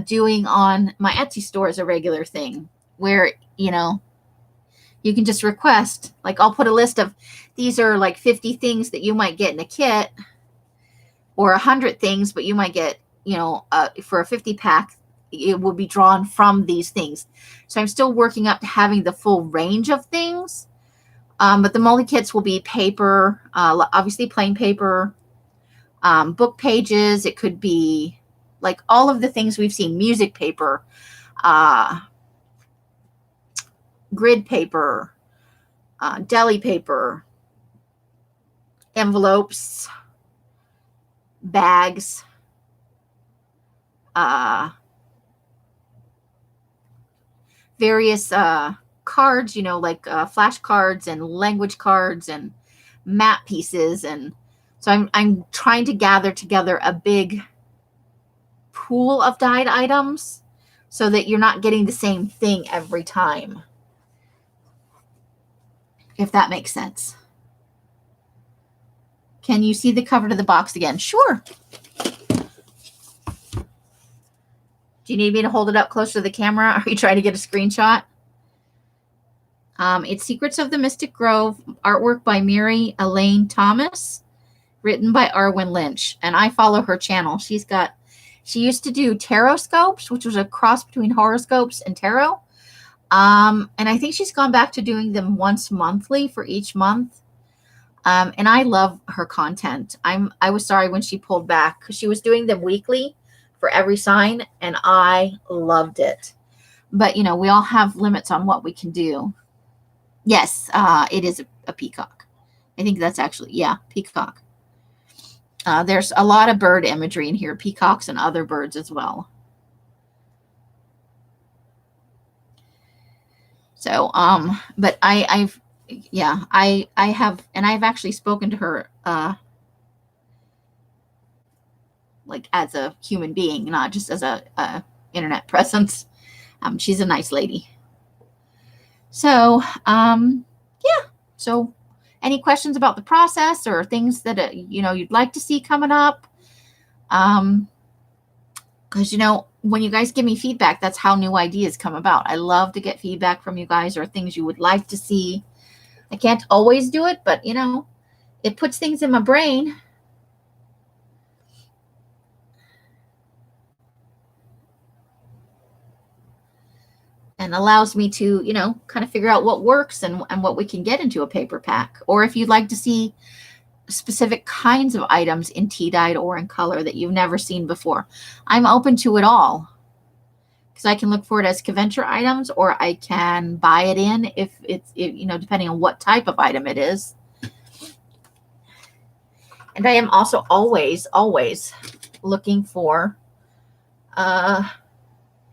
S1: doing on my Etsy store as a regular thing where, you can just request, like I'll put a list of these are like 50 things that you might get in a kit or 100 things, but you might get, for a 50 pack, it will be drawn from these things. So I'm still working up to having the full range of things. But the multi kits will be paper, obviously plain paper, book pages. It could be like all of the things we've seen, music paper, grid paper, deli paper, envelopes, bags, various cards, like flashcards and language cards and matte pieces. And so I'm trying to gather together a big pool of dyed items so that you're not getting the same thing every time, if that makes sense. Can you see the cover to the box again? Sure. Do you need me to hold it up closer to the camera? Are you trying to get a screenshot? It's Secrets of the Mystic Grove, artwork by Mary Elaine Thomas, written by Arwen Lynch. And I follow her channel. She used to do tarot scopes, which was a cross between horoscopes and tarot. And I think she's gone back to doing them once monthly for each month. And I love her content. I was sorry when she pulled back because she was doing them weekly for every sign, and I loved it. But, you know, we all have limits on what we can do. Yes, it is a peacock. I think that's actually, yeah, peacock. There's a lot of bird imagery in here, peacocks and other birds as well. So, but I've actually spoken to her, like as a human being, not just as a internet presence. She's a nice lady. So, yeah. So, any questions about the process or things that you'd like to see coming up? Because when you guys give me feedback, that's how new ideas come about. I love to get feedback from you guys or things you would like to see. I can't always do it, but it puts things in my brain. And allows me to, kind of figure out what works and what we can get into a paper pack. Or if you'd like to see specific kinds of items in tea dyed or in color that you've never seen before, I'm open to it all. Because I can look for it as convention items, or I can buy it in if it's, depending on what type of item it is. And I am also always looking for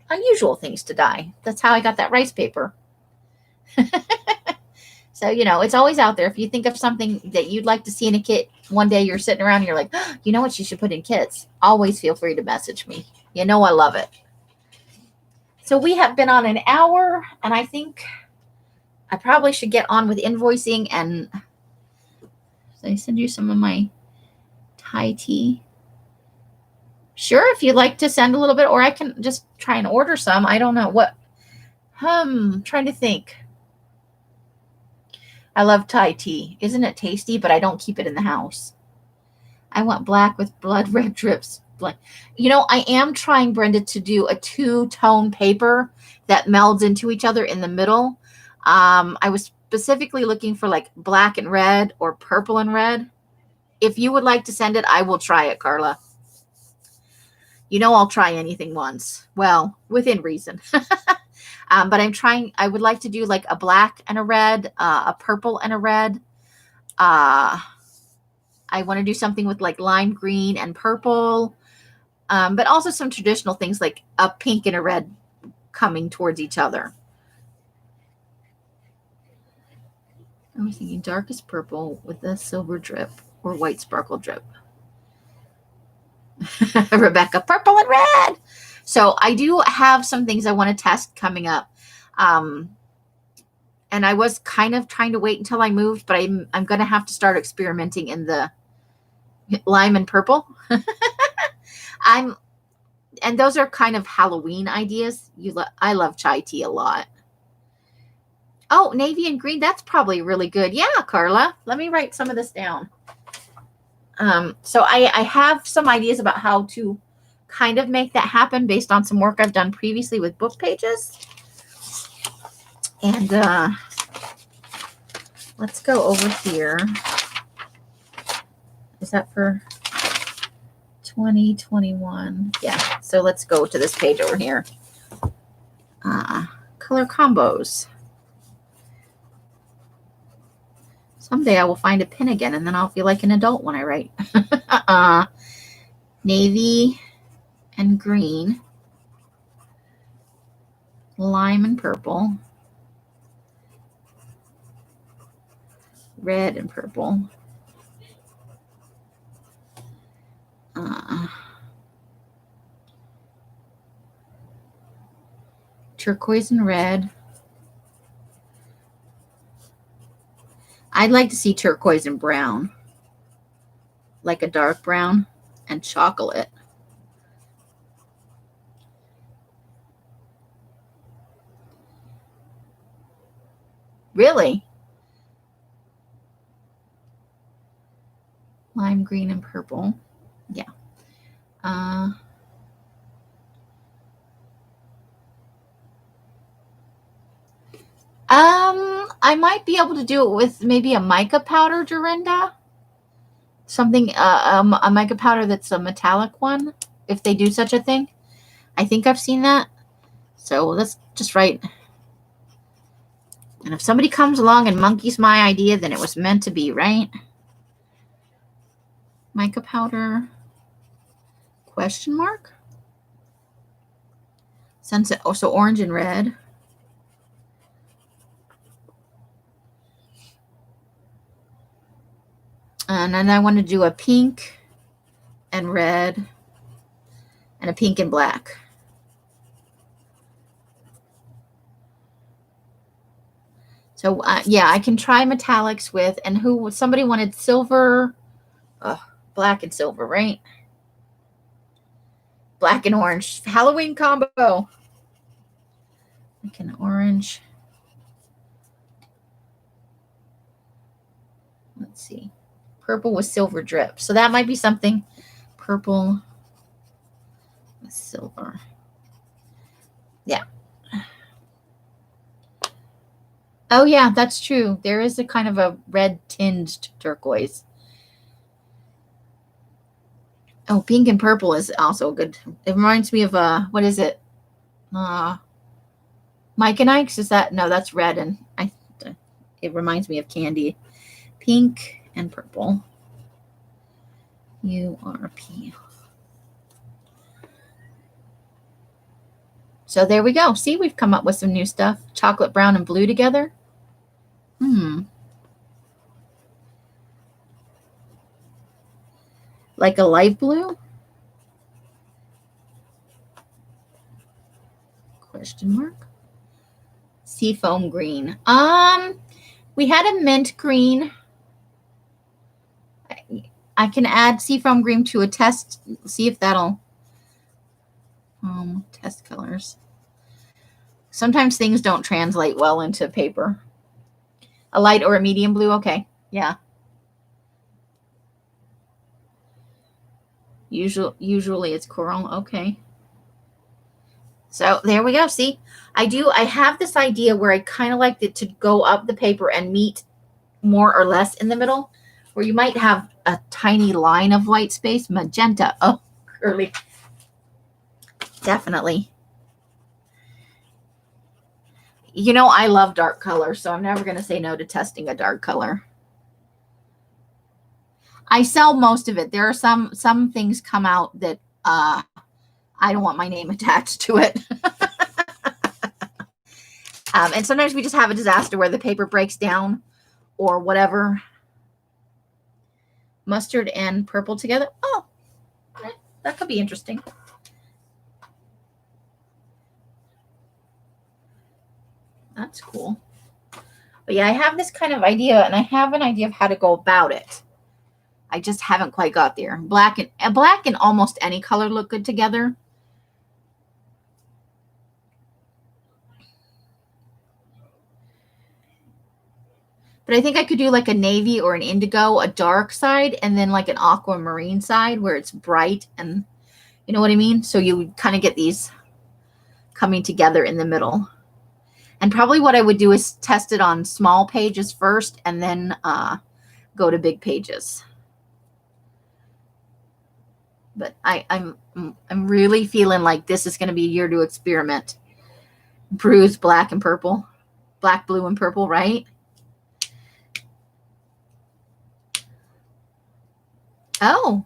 S1: unusual things to dye. That's how I got that rice paper. So, it's always out there. If you think of something that you'd like to see in a kit, one day you're sitting around and you're like, oh, you know what you should put in kits? Always feel free to message me. I love it. So we have been on an hour, and I think I probably should get on with invoicing. And so I send you some of my Thai tea. Sure, if you'd like to send a little bit, or I can just try and order some. I don't know what. Trying to think. I love Thai tea. Isn't it tasty? But I don't keep it in the house. I want black with blood red drips. I am trying, Brenda, to do a 2-tone paper that melds into each other in the middle. I was specifically looking for like black and red or purple and red. If you would like to send it, I will try it, Carla. I'll try anything once. Well, within reason. But I would like to do like a black and a red, a purple and a red. I want to do something with like lime green and purple. But also some traditional things like a pink and a red coming towards each other. I was thinking darkest purple with a silver drip or white sparkle drip. Rebecca, purple and red. So I do have some things I want to test coming up. And I was kind of trying to wait until I moved, but I'm going to have to start experimenting in the lime and purple. And those are kind of Halloween ideas. I love chai tea a lot. Oh, navy and green. That's probably really good. Yeah, Carla. Let me write some of this down. So I have some ideas about how to kind of make that happen based on some work I've done previously with book pages. And let's go over here. Is that for 2021? Yeah. So let's go to this page over here. Color combos. Someday I will find a pin again, and then I'll feel like an adult when I write. Navy and green. Lime and purple. Red and purple. turquoise and red. I'd like to see turquoise and brown, like a dark brown and chocolate. Really? Lime green and purple. Yeah. I might be able to do it with maybe a mica powder, Dorinda. Something, a mica powder that's a metallic one, if they do such a thing. I think I've seen that. So let's just write. And if somebody comes along and monkeys my idea, then it was meant to be, right? Mica powder, question mark? Sunset, oh, so orange and red. And then I want to do a pink and red and a pink and black. So yeah, I can try metallics with, and somebody wanted silver, black and silver, right? Black and orange, Halloween combo. Black and orange. Let's see. Purple with silver drip. So that might be something. Purple with silver. Yeah. Oh, yeah, that's true. There is a kind of a red tinged turquoise. Oh, pink and purple is also good. It reminds me of, what is it? Mike and Ike's, is that? No, that's red. And it reminds me of candy. Pink and purple. URP. So there we go. See, we've come up with some new stuff. Chocolate brown and blue together. Like a light blue? Question mark. Seafoam green. We had a mint green. I can add seafoam green to a test. See if that'll test colors. Sometimes things don't translate well into paper. A light or a medium blue? Okay. Yeah. Usually it's coral. Okay. So there we go. See, I have this idea where I kind of like it to go up the paper and meet more or less in the middle, where you might have a tiny line of white space. Magenta. Oh, curly. Definitely. You know, I love dark color, so I'm never going to say no to testing a dark color. I sell most of it. There are some things come out that I don't want my name attached to it. And sometimes we just have a disaster where the paper breaks down or whatever. Mustard and purple together. Oh, that could be interesting. That's cool. But yeah, I have this kind of idea, and I have an idea of how to go about it. I just haven't quite got there. Black and almost any color look good together. But I think I could do like a navy or an indigo, a dark side, and then like an aquamarine side where it's bright, and you know what I mean? So you kind of get these coming together in the middle. And probably what I would do is test it on small pages first and then go to big pages. But I'm really feeling like this is going to be a year to experiment. Bruise black and purple. Black, blue, and purple, right? Oh.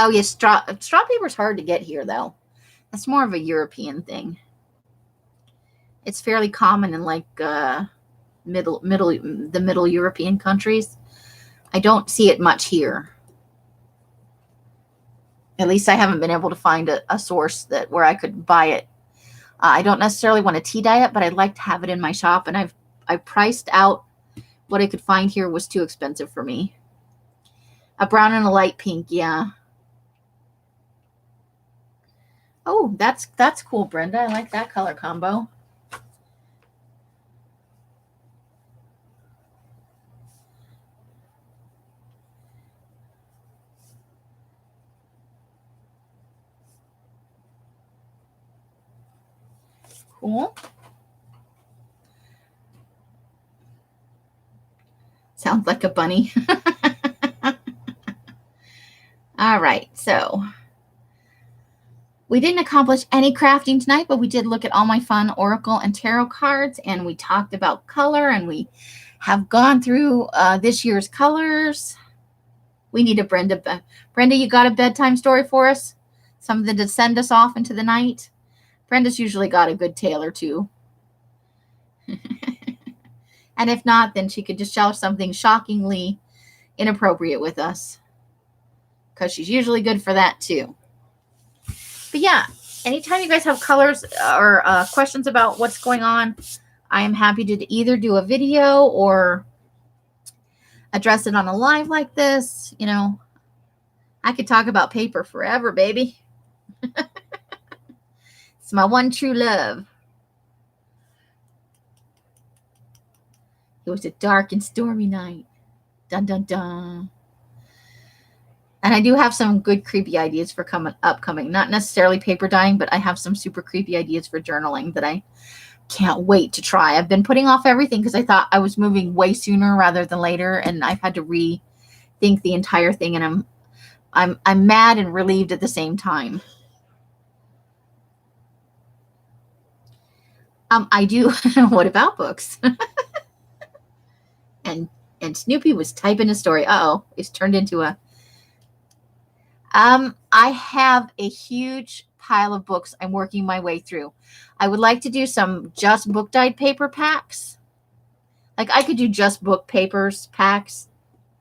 S1: Oh, yes. Straw paper is hard to get here, though. That's more of a European thing. It's fairly common in like the middle European countries. I don't see it much here. At least I haven't been able to find a source where I could buy it. I don't necessarily want to tea dye it, but I'd like to have it in my shop. And I priced out what I could find here was too expensive for me. A brown and a light pink, yeah. Oh, that's cool, Brenda. I like that color combo. Cool. Sounds like a bunny. All right, so we didn't accomplish any crafting tonight, but we did look at all my fun Oracle and Tarot cards, and we talked about color, and we have gone through this year's colors. We need a Brenda. Brenda, you got a bedtime story for us? Something to send us off into the night? Brenda's usually got a good tale or two. And if not, then she could just share something shockingly inappropriate with us, because she's usually good for that too. But yeah, anytime you guys have colors or questions about what's going on, I am happy to either do a video or address it on a live like this. You know, I could talk about paper forever, baby. It's my one true love. It was a dark and stormy night. Dun, dun, dun. And I do have some good creepy ideas for upcoming. Not necessarily paper dyeing, but I have some super creepy ideas for journaling that I can't wait to try. I've been putting off everything because I thought I was moving way sooner rather than later, and I've had to rethink the entire thing, and I'm mad and relieved at the same time. I do. What about books? and Snoopy was typing a story. Uh-oh, it's turned into a I have a huge pile of books I'm working my way through. I would like to do some just book dyed paper packs. Like I could do just book papers packs,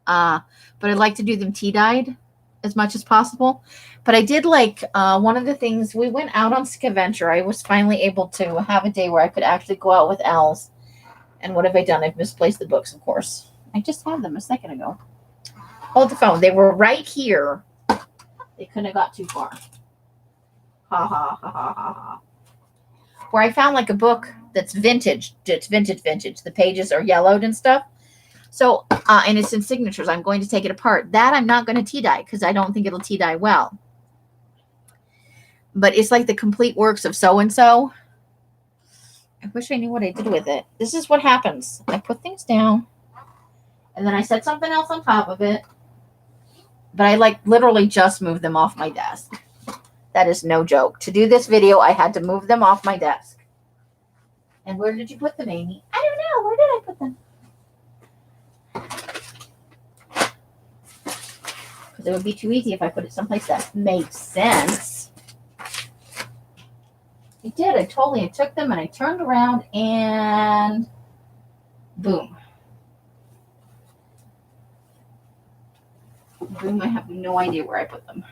S1: but I'd like to do them tea dyed as much as possible. But I did like one of the things, we went out on Scaventure. I was finally able to have a day where I could actually go out with Els. And what have I done? I've misplaced the books, of course. I just had them a second ago. Hold the phone. They were right here. They couldn't have got too far. Ha, ha, ha, ha, ha, ha. Where I found like a book that's vintage. It's vintage. The pages are yellowed and stuff. So, and it's in signatures. I'm going to take it apart. That I'm not going to tea dye because I don't think it'll tea dye well. But it's like the complete works of so-and-so. I wish I knew what I did with it. This is what happens. I put things down. And then I set something else on top of it. But I like literally just moved them off my desk. That is no joke. To do this video, I had to move them off my desk. And where did you put them, Amy? I don't know. Where did I put them? Because it would be too easy if I put it someplace that makes sense. I did. I took them and I turned around and boom. Boom, I have no idea where I put them.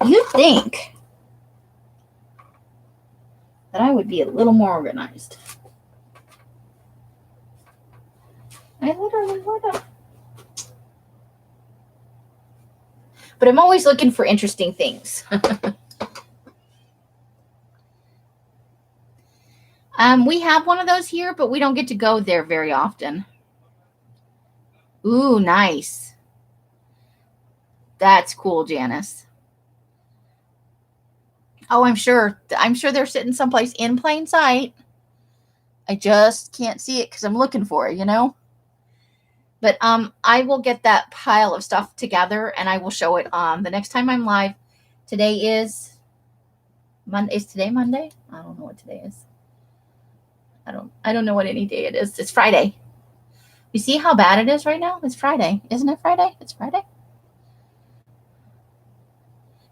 S1: You'd think that I would be a little more organized. I literally would have. But I'm always looking for interesting things. We have one of those here, but we don't get to go there very often. Ooh, nice. That's cool, Janice. Oh, I'm sure they're sitting someplace in plain sight. I just can't see it because I'm looking for it, you know? But I will get that pile of stuff together and I will show it the next time I'm live. Today is Monday. Is today Monday? I don't know what today is. I don't know what any day it is. It's Friday. You see how bad it is right now? It's Friday. Isn't it Friday? It's Friday.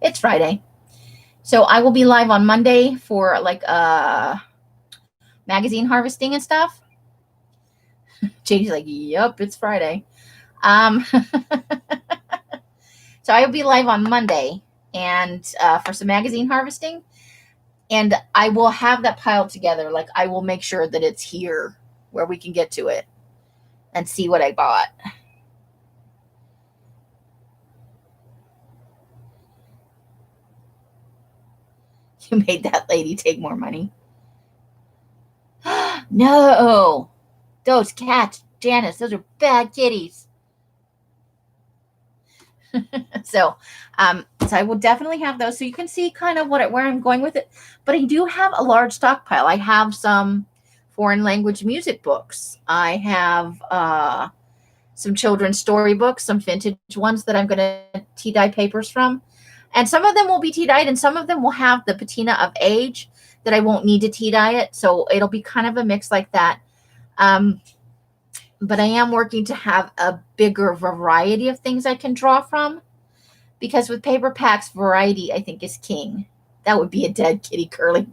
S1: It's Friday. So I will be live on Monday for like magazine harvesting and stuff. Janie's like, yep, it's Friday. So I will be live on Monday and for some magazine harvesting. And I will have that piled together. Like, I will make sure that it's here where we can get to it and see what I bought. You made that lady take more money. No, those cats, Janice, those are bad kitties. So I will definitely have those, so you can see kind of where I'm going with it. But I do have a large stockpile. I have some foreign language music books. I have some children's storybooks, some vintage ones that I'm going to tea dye papers from. And some of them will be tea dyed, and some of them will have the patina of age that I won't need to tea dye it. So it'll be kind of a mix like that. But I am working to have a bigger variety of things I can draw from, because with paper packs, variety, I think, is king. That would be a dead kitty, Curly.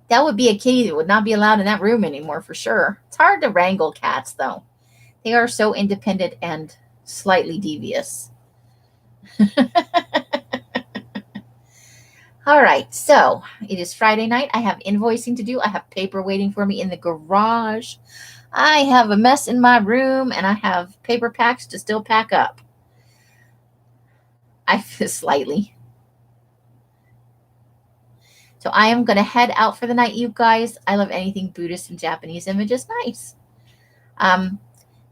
S1: That would be a kitty that would not be allowed in that room anymore, for sure. It's hard to wrangle cats, though. They are so independent and slightly devious. All right, so it is Friday night. I have invoicing to do. I have paper waiting for me in the garage. I have a mess in my room, and I have paper packs to still pack up. I feel slightly. So I am going to head out for the night, you guys. I love anything Buddhist and Japanese images. Nice.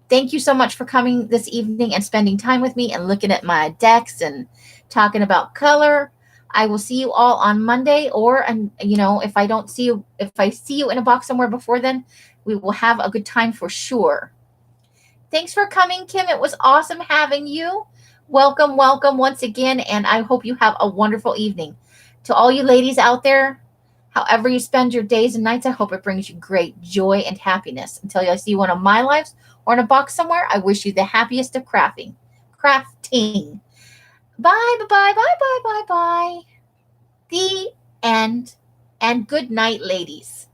S1: Thank you so much for coming this evening and spending time with me and looking at my decks and talking about color. I will see you all on Monday, or, and you know, if I see you in a box somewhere before then, we will have a good time for sure. Thanks for coming, Kim. It was awesome having you. Welcome once again, and I hope you have a wonderful evening. To all you ladies out there, however you spend your days and nights, I hope it brings you great joy and happiness. Until I see one of my lives or in a box somewhere, I wish you the happiest of crafting. Bye, bye, bye, bye, bye, bye, bye. The end. And good night, ladies.